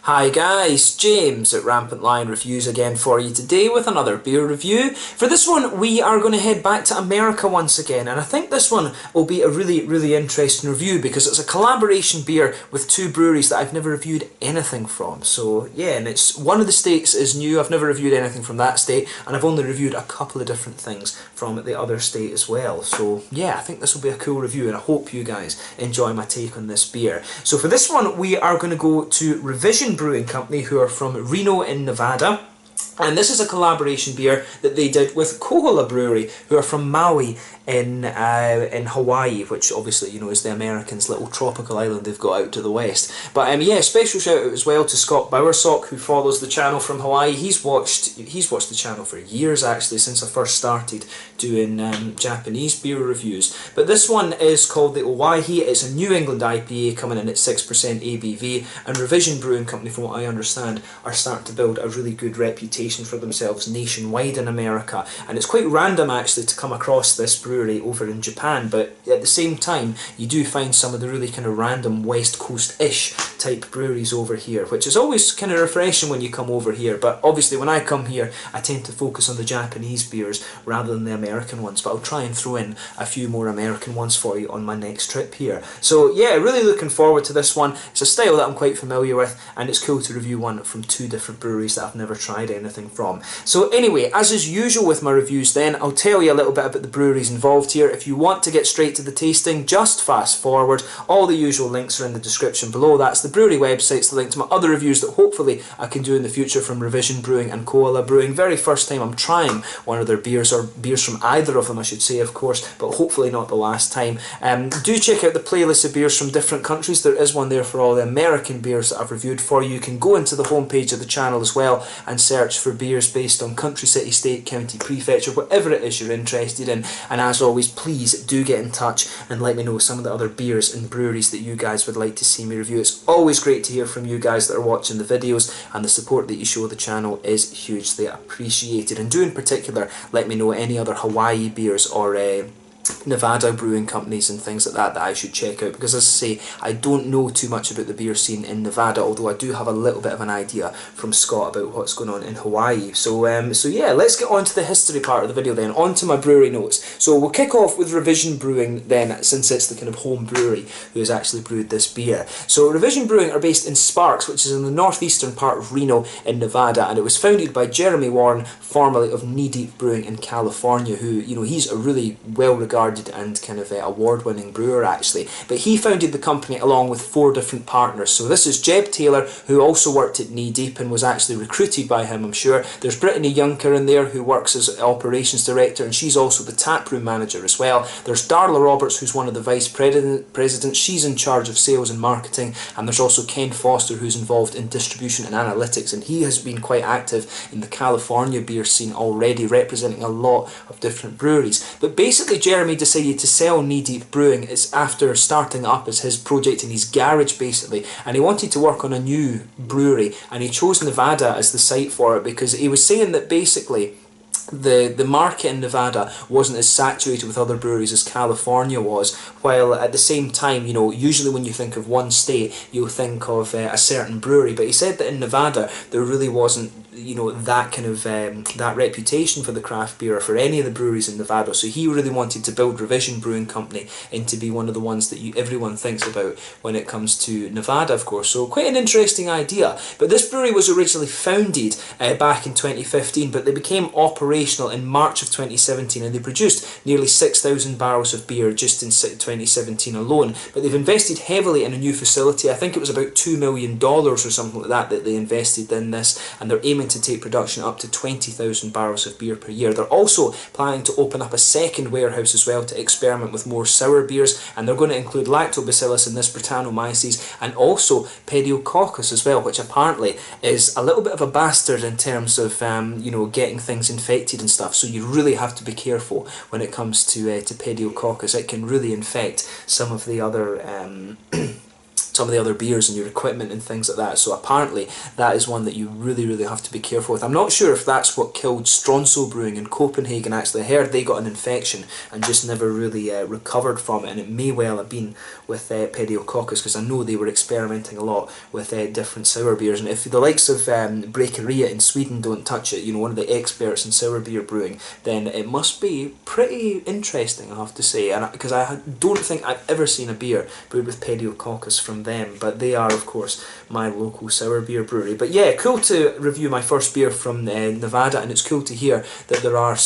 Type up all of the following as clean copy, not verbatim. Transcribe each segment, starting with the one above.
Hi guys, James at Rampant Lion Reviews again for you today with another beer review. For this one we are going to head back to America once again, and I think this one will be a really interesting review because it's a collaboration beer with two breweries that I've never reviewed anything from. So yeah, and it's one of the states is new. I've never reviewed anything from that state, and I've only reviewed a couple of different things from the other state as well. So yeah, I think this will be a cool review, and I hope you guys enjoy my take on this beer. So for this one we are going to go to Revision Brewing Company, who are from Reno in Nevada. And this is a collaboration beer that they did with Kohola Brewery, who are from Maui in Hawaii, which obviously, you know, is the Americans' little tropical island they've got out to the west. But yeah, special shout out as well to Scott Bowersock, who follows the channel from Hawaii. He's watched the channel for years actually, since I first started doing Japanese beer reviews. But this one is called the Owyhee. It's a New England IPA coming in at 6% ABV, and Revision Brewing Company, from what I understand, are starting to build a really good reputation for themselves nationwide in America. And it's quite random actually to come across this brewery over in Japan, but at the same time you do find some of the really kind of random West Coast-ish type breweries over here, which is always kind of refreshing when you come over here. But obviously when I come here I tend to focus on the Japanese beers rather than the American ones, but I'll try and throw in a few more American ones for you on my next trip here. So yeah, really looking forward to this one. It's a style that I'm quite familiar with, and it's cool to review one from two different breweries that I've never tried anything from. So anyway, as is usual with my reviews then, I'll tell you a little bit about the breweries involved here. If you want to get straight to the tasting, just fast forward. All the usual links are in the description below. That's the brewery websites, the link to my other reviews that hopefully I can do in the future from Revision Brewing and Kohola Brewing. Very first time I'm trying one of their beers, or beers from either of them I should say, of course, but hopefully not the last time. Do check out the playlist of beers from different countries. There is one there for all the American beers that I've reviewed for you. You can go into the homepage of the channel as well and search for beers based on country, city, state, county, prefecture, whatever it is you're interested in. And as always, please do get in touch and let me know some of the other beers and breweries that you guys would like to see me review. It's always great to hear from you guys that are watching the videos, and the support that you show the channel is hugely appreciated. And do in particular let me know any other Hawaii beers or Nevada brewing companies and things like that I should check out, because as I say, I don't know too much about the beer scene in Nevada, although I do have a little bit of an idea from Scott about what's going on in Hawaii. So yeah, let's get on to the history part of the video then, on to my brewery notes. So we'll kick off with Revision Brewing then, since it's the kind of home brewery who has actually brewed this beer. So Revision Brewing are based in Sparks, which is in the northeastern part of Reno in Nevada, and it was founded by Jeremy Warren, formerly of Knee Deep Brewing in California, who, you know, he's a really well-regarded and kind of award-winning brewer actually. But he founded the company along with 4 different partners. So this is Jeb Taylor, who also worked at Knee Deep and was actually recruited by him, I'm sure. There's Brittany Junker in there, who works as operations director, and she's also the taproom manager as well. There's Darla Roberts, who's one of the vice presidents. She's in charge of sales and marketing. And there's also Ken Foster, who's involved in distribution and analytics, and he has been quite active in the California beer scene already, representing a lot of different breweries. But basically Jeremy decided to sell Knee Deep Brewing. It's after starting up as his project in his garage basically, and he wanted to work on a new brewery, and he chose Nevada as the site for it because he was saying that basically the market in Nevada wasn't as saturated with other breweries as California was, while at the same time, you know, usually when you think of one state you'll think of a certain brewery, but he said that in Nevada there really wasn't, you know, that kind of that reputation for the craft beer or for any of the breweries in Nevada. So he really wanted to build Revision Brewing Company into be one of the ones that everyone thinks about when it comes to Nevada, of course. So quite an interesting idea. But this brewery was originally founded back in 2015, but they became operational in March of 2017, and they produced nearly 6,000 barrels of beer just in 2017 alone. But they've invested heavily in a new facility. I think it was about $2 million or something like that they invested in this, and they're aiming to take production up to 20,000 barrels of beer per year. They're also planning to open up a second warehouse as well to experiment with more sour beers, and they're going to include Lactobacillus in this, Brettanomyces, and also Pediococcus as well, which apparently is a little bit of a bastard in terms of you know, getting things infected and stuff. So you really have to be careful when it comes to Pediococcus. It can really infect some of the other some of the other beers and your equipment and things like that. So apparently that is one that you really have to be careful with. I'm not sure if that's what killed Stronso Brewing in Copenhagen. Actually, I heard they got an infection and just never really recovered from it, and it may well have been with pediococcus, because I know they were experimenting a lot with different sour beers. And if the likes of Brekeria in Sweden don't touch it, you know, one of the experts in sour beer brewing, then it must be pretty interesting, I have to say. And because I don't think I've ever seen a beer brewed with pediococcus from them, but they are of course my local sour beer brewery. But yeah, cool to review my first beer from Nevada, and it's cool to hear that there are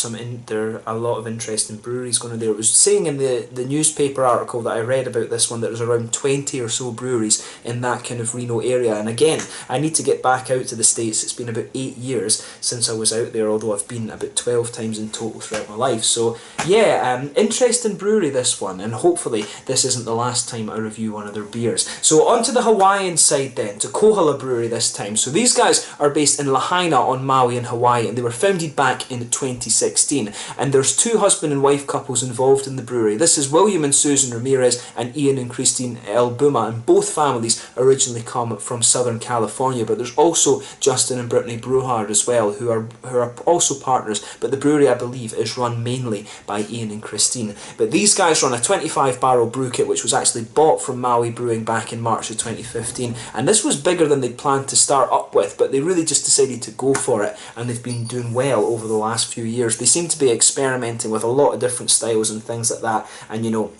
a lot of interesting breweries going on there. It was saying in the newspaper article that I read about this one that there's around 20 or so breweries in that kind of Reno area. And again, I need to get back out to the States. It's been about 8 years since I was out there, although I've been about 12 times in total throughout my life. So yeah, interesting brewery, this one, and hopefully this isn't the last time I review one of their beers. So on to the Hawaiian side then, to Kohola Brewery this time. So these guys are based in Lahaina on Maui in Hawaii, and they were founded back in 2016, and there's 2 husband and wife couples involved in the brewery. This is William and Susan Ramirez and Ian and Christine Elbuma, and both families originally come from Southern California, but there's also Justin and Brittany Bruhard as well, who are also partners, but the brewery, I believe, is run mainly by Ian and Christine. But these guys run a 25 barrel brew kit which was actually bought from Maui Brewing back in March of 2015, and this was bigger than they'd planned to start up with, but they really just decided to go for it, and they've been doing well over the last few years. They seem to be experimenting with a lot of different styles and things like that, and you know,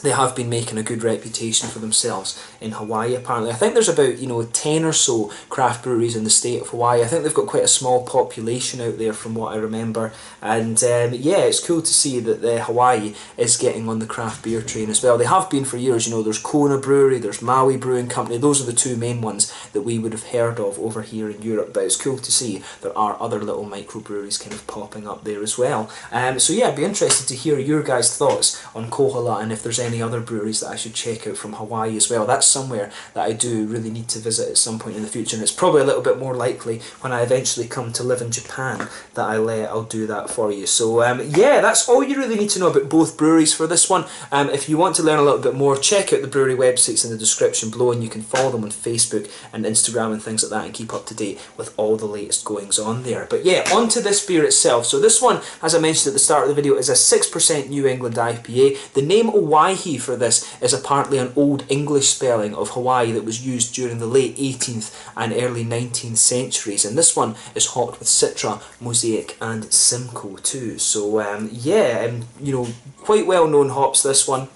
they have been making a good reputation for themselves in Hawaii, apparently. I think there's about, you know, 10 or so craft breweries in the state of Hawaii. I think they've got quite a small population out there from what I remember. And yeah, it's cool to see that Hawaii is getting on the craft beer train as well. They have been for years. You know, there's Kona Brewery, there's Maui Brewing Company. Those are the 2 main ones that we would have heard of over here in Europe. But it's cool to see there are other little microbreweries kind of popping up there as well. So yeah, I'd be interested to hear your guys' thoughts on Kohola, and if there's any other breweries that I should check out from Hawaii as well. That's somewhere that I do really need to visit at some point in the future, and it's probably a little bit more likely when I eventually come to live in Japan that I'll do that for you. So yeah, that's all you really need to know about both breweries for this one. If you want to learn a little bit more, check out the brewery websites in the description below, and you can follow them on Facebook and Instagram and things like that, and keep up to date with all the latest goings on there. But yeah, on to this beer itself. So this one, as I mentioned at the start of the video, is a 6% New England IPA. The name Owyhee for this is apparently an Old English spelling of Hawaii that was used during the late 18th and early 19th centuries, and this one is hopped with Citra, Mosaic and Simcoe too. So yeah, you know, quite well known hops, this one.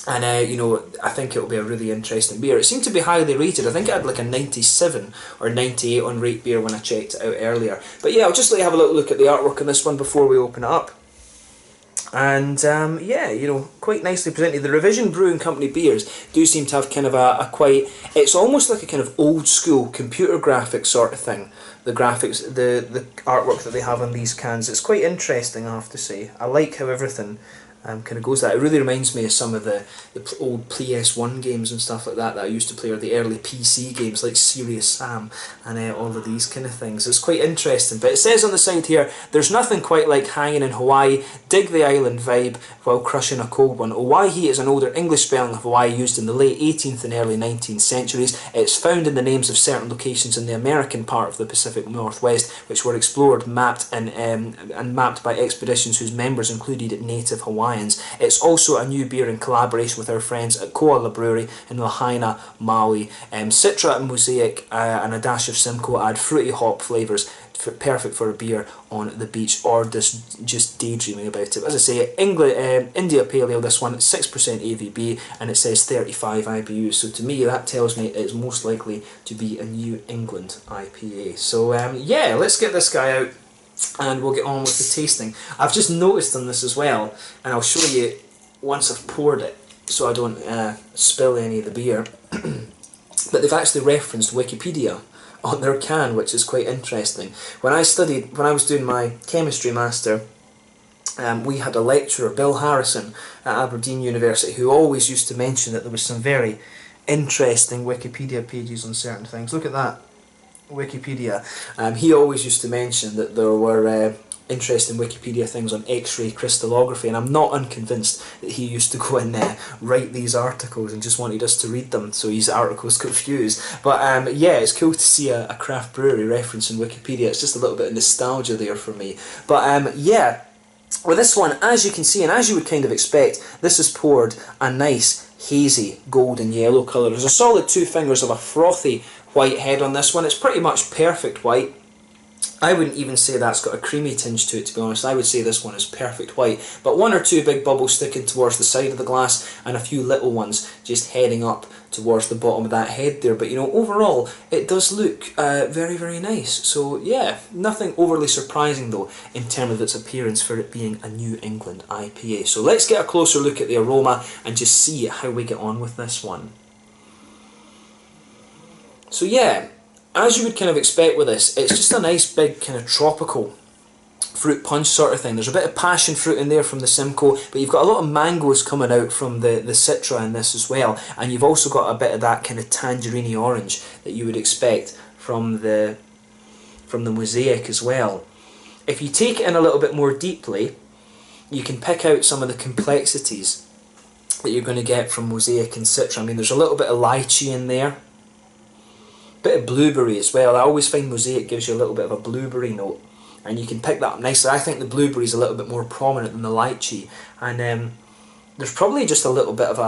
And you know, I think it'll be a really interesting beer. It seemed to be highly rated. I think it had like a 97 or 98 on Rate Beer when I checked it out earlier. But yeah, I'll just let you have a little look at the artwork on this one before we open it up. And yeah, you know, quite nicely presented. The Revision Brewing Company beers do seem to have kind of a quite, it's almost like a kind of old school computer graphics sort of thing. The graphics, the artwork that they have on these cans, it's quite interesting, I have to say. I like how everything kind of goes that. It really reminds me of some of the old PS1 games and stuff like that I used to play, or the early PC games like Serious Sam and all of these kind of things. It's quite interesting. But it says on the side here, there's nothing quite like hanging in Hawaii, dig the island vibe while crushing a cold one. Owyhee is an older English spelling of Hawaii used in the late 18th and early 19th centuries. It's found in the names of certain locations in the American part of the Pacific Northwest, which were explored, mapped and mapped by expeditions whose members included native Hawaiians. It's also a new beer in collaboration with our friends at Kohola Brewery in Lahaina, Maui. Citra and Mosaic and a dash of Simcoe add fruity hop flavours, perfect for a beer on the beach or just daydreaming about it. As I say, India Pale Ale, this one, 6% AVB, and it says 35 IBUs. So to me, that tells me it's most likely to be a New England IPA. So yeah, let's get this guy out and we'll get on with the tasting. I've just noticed on this as well, and I'll show you once I've poured it so I don't spill any of the beer, but they've actually referenced Wikipedia on their can, which is quite interesting. When I was doing my chemistry master, we had a lecturer, Bill Harrison, at Aberdeen University, who always used to mention that there was some very interesting Wikipedia pages on certain things. Look at that, Wikipedia. He always used to mention that there were interesting Wikipedia things on X-ray crystallography, and I'm not unconvinced that he used to go and write these articles and just wanted us to read them, so his articles confused. But yeah, it's cool to see a craft brewery referencing Wikipedia. It's just a little bit of nostalgia there for me. But yeah, with this one, as you can see, and as you would kind of expect, this is poured a nice hazy golden yellow colour. There's a solid 2 fingers of a frothy white head on this one. It's pretty much perfect white. I wouldn't even say that's got a creamy tinge to it, to be honest. I would say this one is perfect white, but 1 or 2 big bubbles sticking towards the side of the glass and a few little ones just heading up towards the bottom of that head there. But you know, overall it does look very, very nice. So yeah, nothing overly surprising though in terms of its appearance for it being a New England IPA. So let's get a closer look at the aroma and just see how we get on with this one. So yeah, as you would kind of expect with this, it's just a nice big kind of tropical fruit punch sort of thing. There's a bit of passion fruit in there from the Simcoe, but you've got a lot of mangoes coming out from the Citra in this as well, and you've also got a bit of that kind of tangerine orange that you would expect from the Mosaic as well. If you take it in a little bit more deeply, you can pick out some of the complexities that you're going to get from Mosaic and Citra. I mean, there's a little bit of lychee in there, bit of blueberry as well. I always find Mosaic gives you a little bit of a blueberry note, and you can pick that up nicely. I think the blueberry is a little bit more prominent than the lychee, and there's probably just a little bit of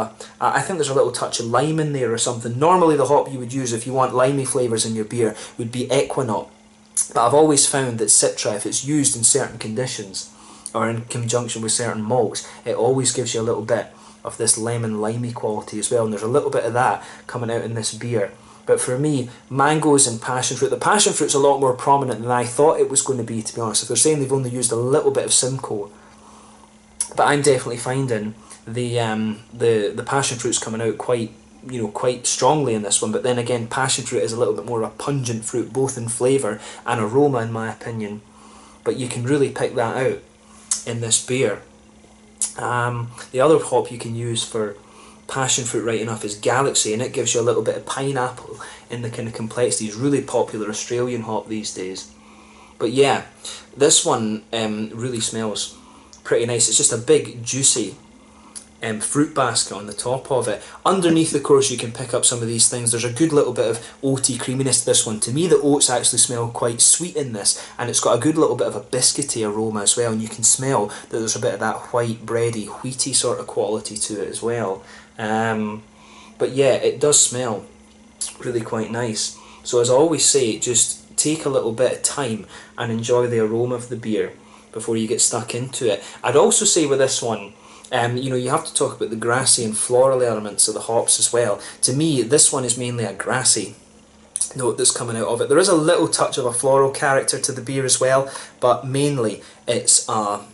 I think there's a little touch of lime in there or something. Normally the hop you would use if you want limey flavours in your beer would be Equinox, but I've always found that Citra, if it's used in certain conditions or in conjunction with certain malts, it always gives you a little bit of this lemon limey quality as well, and there's a little bit of that coming out in this beer. But for me, mangoes and passion fruit, the passion fruit's a lot more prominent than I thought it was going to be, to be honest. If they're saying they've only used a little bit of Simcoe, but I'm definitely finding the passion fruit's coming out quite, you know, quite strongly in this one. But then again, passion fruit is a little bit more of a pungent fruit, both in flavour and aroma, in my opinion. But you can really pick that out in this beer. The other hop you can use for passion fruit right enough is Galaxy, and it gives you a little bit of pineapple in the kind of complexity. It's really popular Australian hop these days. But yeah, this one really smells pretty nice. It's just a big juicy fruit basket on the top of it. Underneath, of course, you can pick up some of these things. There's a good little bit of oaty creaminess to this one. To me, the oats actually smell quite sweet in this, and it's got a good little bit of a biscuity aroma as well, and you can smell that there's a bit of that white bready, wheaty sort of quality to it as well. But yeah, it does smell really quite nice. So as I always say, just take a little bit of time and enjoy the aroma of the beer before you get stuck into it. I'd also say with this one, you know, you have to talk about the grassy and floral elements of the hops as well. To me, this one is mainly a grassy note that's coming out of it. There is a little touch of a floral character to the beer as well, but mainly it's I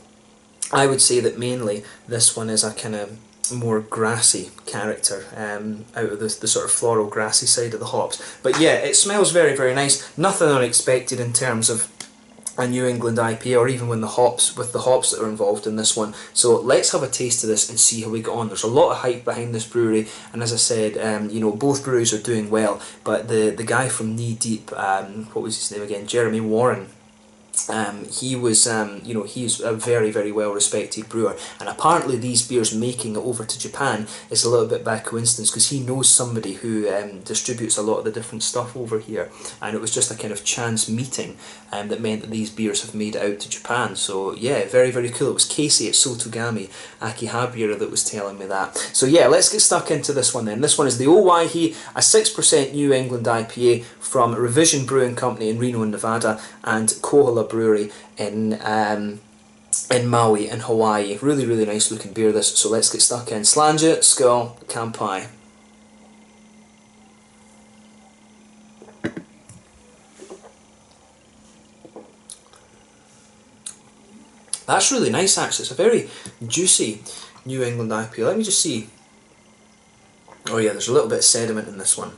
would say that mainly this one is a kind of more grassy character out of the sort of floral grassy side of the hops. But yeah, it smells very, very nice. Nothing unexpected in terms of a New England IPA, or even with the hops that are involved in this one. So let's have a taste of this and see how we get on. There's a lot of hype behind this brewery, and as I said, you know, both breweries are doing well, but the guy from Knee Deep, what was his name again, Jeremy Warren, he was, you know, he's a very, very well respected brewer, and apparently these beers making it over to Japan is a little bit by coincidence, because he knows somebody who distributes a lot of the different stuff over here, and it was just a kind of chance meeting that meant that these beers have made it out to Japan. So yeah, very, very cool. It was Casey at Sotogami Akihabara that was telling me that. So yeah, let's get stuck into this one then. This one is the Owyhee, a 6% New England IPA from Revision Brewing Company in Reno, Nevada, and Kohola Brewery in Maui in Hawaii. Really, really nice looking beer this, so let's get stuck in. Slàinte, Skull, Kampai. That's really nice actually. It's a very juicy New England IPA. Let me just see. Oh yeah, there's a little bit of sediment in this one.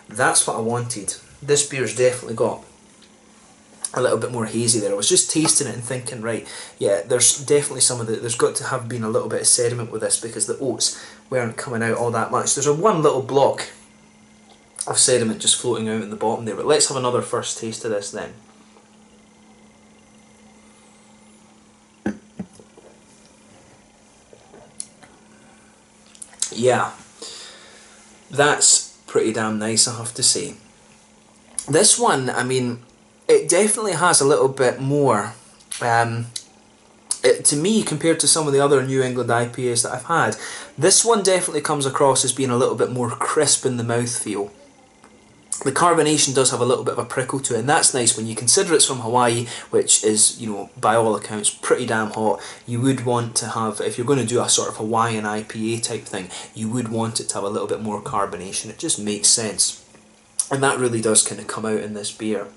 That's what I wanted. This beer's definitely got a little bit more hazy there. I was just tasting it and thinking, right, yeah, there's definitely some of the, there's got to have been a little bit of sediment with this, because the oats weren't coming out all that much. There's a one little block of sediment just floating out in the bottom there, but let's have another first taste of this then. yeah, that's pretty damn nice, I have to say. This one, I mean, it definitely has a little bit more, to me, compared to some of the other New England IPAs that I've had, this one definitely comes across as being a little bit more crisp in the mouthfeel. The carbonation does have a little bit of a prickle to it, and that's nice when you consider it's from Hawaii, which is, you know, by all accounts pretty damn hot. You would want to have, if you're going to do a sort of Hawaiian IPA type thing, you would want it to have a little bit more carbonation. It just makes sense. And that really does kind of come out in this beer.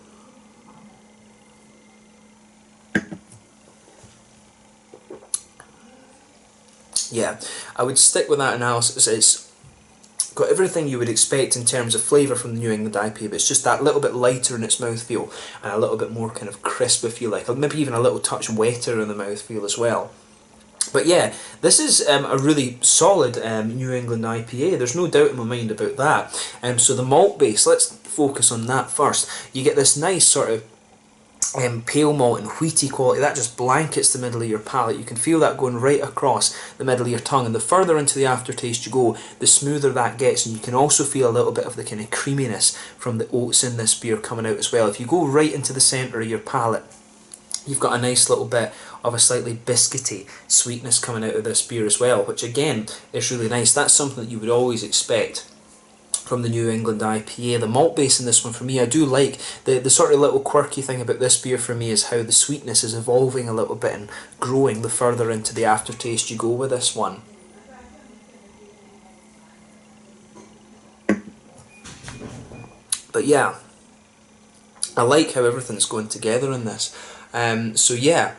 Yeah, I would stick with that analysis. It's got everything you would expect in terms of flavour from the New England IPA, but it's just that little bit lighter in its mouthfeel and a little bit more kind of crisp, if you like, or maybe even a little touch wetter in the mouthfeel as well. But yeah, this is a really solid New England IPA, there's no doubt in my mind about that. So the malt base, let's focus on that first. You get this nice sort of pale malt and wheaty quality that just blankets the middle of your palate. You can feel that going right across the middle of your tongue, and the further into the aftertaste you go, the smoother that gets, and you can also feel a little bit of the kind of creaminess from the oats in this beer coming out as well. If you go right into the centre of your palate, you've got a nice little bit of a slightly biscuity sweetness coming out of this beer as well, which again is really nice. That's something that you would always expect from the New England IPA. The malt base in this one, for me, I do like the sort of little quirky thing about this beer for me is how the sweetness is evolving a little bit and growing the further into the aftertaste you go with this one. But yeah, I like how everything's going together in this. So yeah,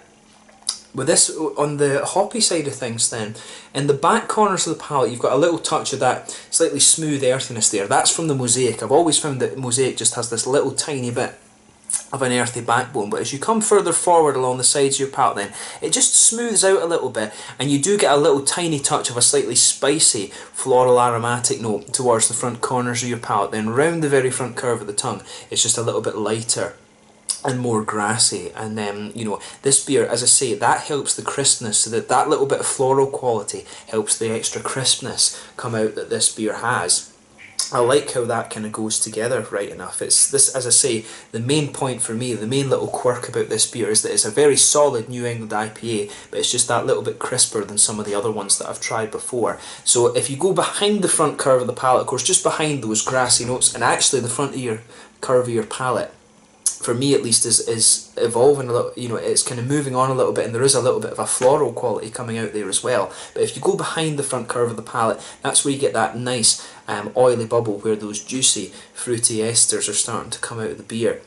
with this, on the hoppy side of things then, in the back corners of the palate you've got a little touch of that slightly smooth earthiness there. That's from the Mosaic. I've always found that Mosaic just has this little tiny bit of an earthy backbone, but as you come further forward along the sides of your palate then, it just smooths out a little bit, and you do get a little tiny touch of a slightly spicy floral aromatic note towards the front corners of your palate. Then round the very front curve of the tongue, it's just a little bit lighter and more grassy, and then you know, this beer, as I say, that helps the crispness, so that little bit of floral quality helps the extra crispness come out that this beer has. I like how that kind of goes together right enough. It's this, as I say, the main point for me, the main little quirk about this beer is that it's a very solid New England IPA, but it's just that little bit crisper than some of the other ones that I've tried before. So if you go behind the front curve of the palate, of course, just behind those grassy notes, and actually the front of your curve of your palate, for me at least, is evolving a little, you know, it's kind of moving on a little bit, and there is a little bit of a floral quality coming out there as well. But if you go behind the front curve of the palate, that's where you get that nice oily bubble where those juicy fruity esters are starting to come out of the beer.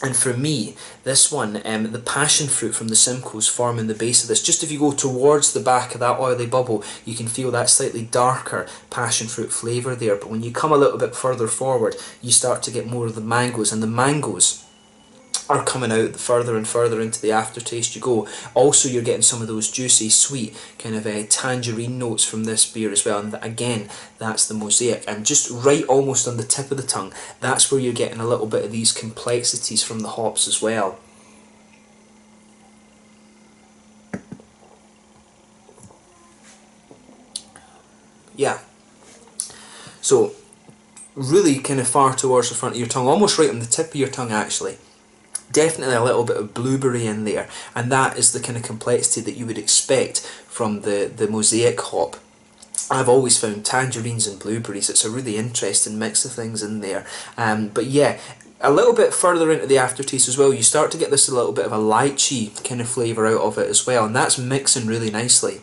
And for me, this one, the passion fruit from the Simcoe's forming the base of this. Just if you go towards the back of that oily bubble, you can feel that slightly darker passion fruit flavour there. But when you come a little bit further forward, you start to get more of the mangoes, and the mangoes are coming out further and further into the aftertaste you go. Also, you're getting some of those juicy, sweet, kind of tangerine notes from this beer as well, and again, that's the Mosaic. And just right almost on the tip of the tongue, that's where you're getting a little bit of these complexities from the hops as well. Yeah. So, really kind of far towards the front of your tongue, almost right on the tip of your tongue actually. Definitely a little bit of blueberry in there, and that is the kind of complexity that you would expect from the Mosaic hop. I've always found tangerines and blueberries, it's a really interesting mix of things in there. But yeah, a little bit further into the aftertaste as well, you start to get this a little bit of a lychee kind of flavour out of it as well, and that's mixing really nicely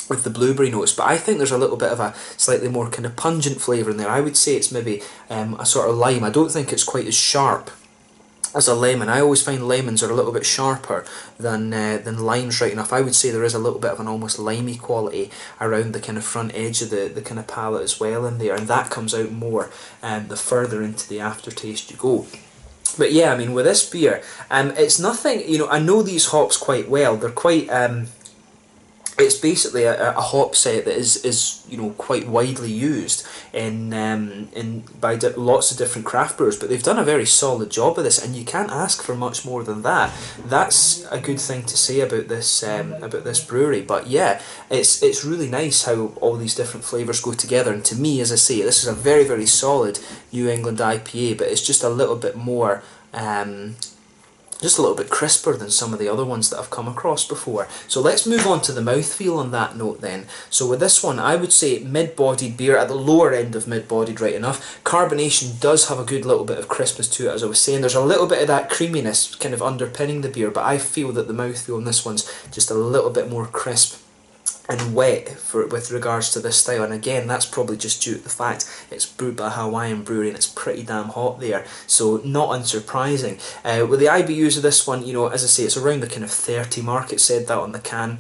with the blueberry notes. But I think there's a little bit of a slightly more kind of pungent flavour in there. I would say it's maybe a sort of lime. I don't think it's quite as sharp as a lemon. I always find lemons are a little bit sharper than limes right enough. I would say there is a little bit of an almost limey quality around the kind of front edge of the kind of palate as well in there, and that comes out more the further into the aftertaste you go. But yeah, I mean, with this beer, it's nothing, you know, I know these hops quite well. They're quite it's basically a hop set that is you know, quite widely used in by lots of different craft brewers, but they've done a very solid job of this, and you can't ask for much more than that. That's a good thing to say about this brewery. But yeah, it's really nice how all these different flavours go together, and to me, as I say, this is a very, very solid New England IPA, but it's just a little bit more just a little bit crisper than some of the other ones that I've come across before. So let's move on to the mouthfeel on that note then. So with this one, I would say mid-bodied beer, at the lower end of mid-bodied, right enough. Carbonation does have a good little bit of crispness to it, as I was saying. There's a little bit of that creaminess kind of underpinning the beer, but I feel that the mouthfeel on this one's just a little bit more crisp and wet with regards to this style, and again, that's probably just due to the fact it's brewed by a Hawaiian brewery and it's pretty damn hot there, so not unsurprising. With the IBUs of this one, you know, as I say, it's around the kind of 30 mark. It said that on the can.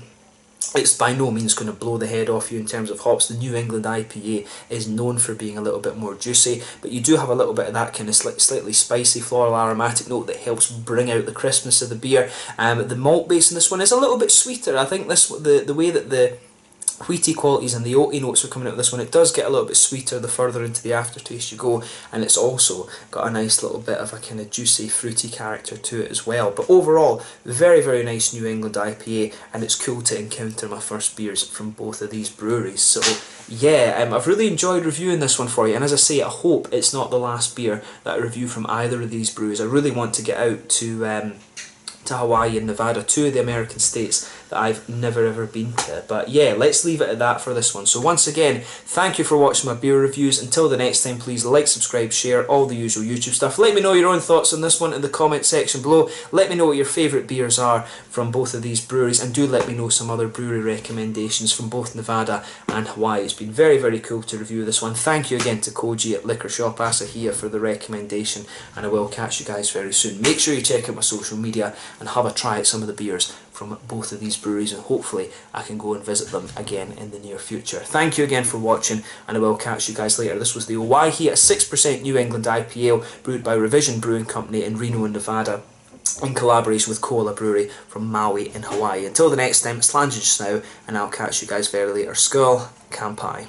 It's by no means going to blow the head off you in terms of hops. The New England IPA is known for being a little bit more juicy, but you do have a little bit of that kind of slightly spicy floral aromatic note that helps bring out the crispness of the beer. The malt base in this one is a little bit sweeter. I think the way that the wheaty qualities and the oaty notes are coming out of this one, it does get a little bit sweeter the further into the aftertaste you go, and it's also got a nice little bit of a kind of juicy, fruity character to it as well. But overall, very, very nice New England IPA, and it's cool to encounter my first beers from both of these breweries. So yeah, I've really enjoyed reviewing this one for you, and as I say, I hope it's not the last beer that I review from either of these breweries. I really want to get out to Hawaii and Nevada, two of the American states that I've never ever been to. But yeah, let's leave it at that for this one. So once again, thank you for watching my beer reviews. Until the next time, please like, subscribe, share, all the usual YouTube stuff. Let me know your own thoughts on this one in the comment section below. Let me know what your favourite beers are from both of these breweries, and do let me know some other brewery recommendations from both Nevada and Hawaii. It's been very, very cool to review this one. Thank you again to Koji at Liquor Shop Asahia for the recommendation, and I will catch you guys very soon. Make sure you check out my social media and have a try at some of the beers from both of these breweries, and hopefully I can go and visit them again in the near future. Thank you again for watching, and I will catch you guys later. This was the Owyhee, a 6% New England IPA brewed by Revision Brewing Company in Reno, Nevada, in collaboration with Kohola Brewery from Maui in Hawaii. Until the next time, it's Landon just now, and I'll catch you guys very later. Skull, Kampai.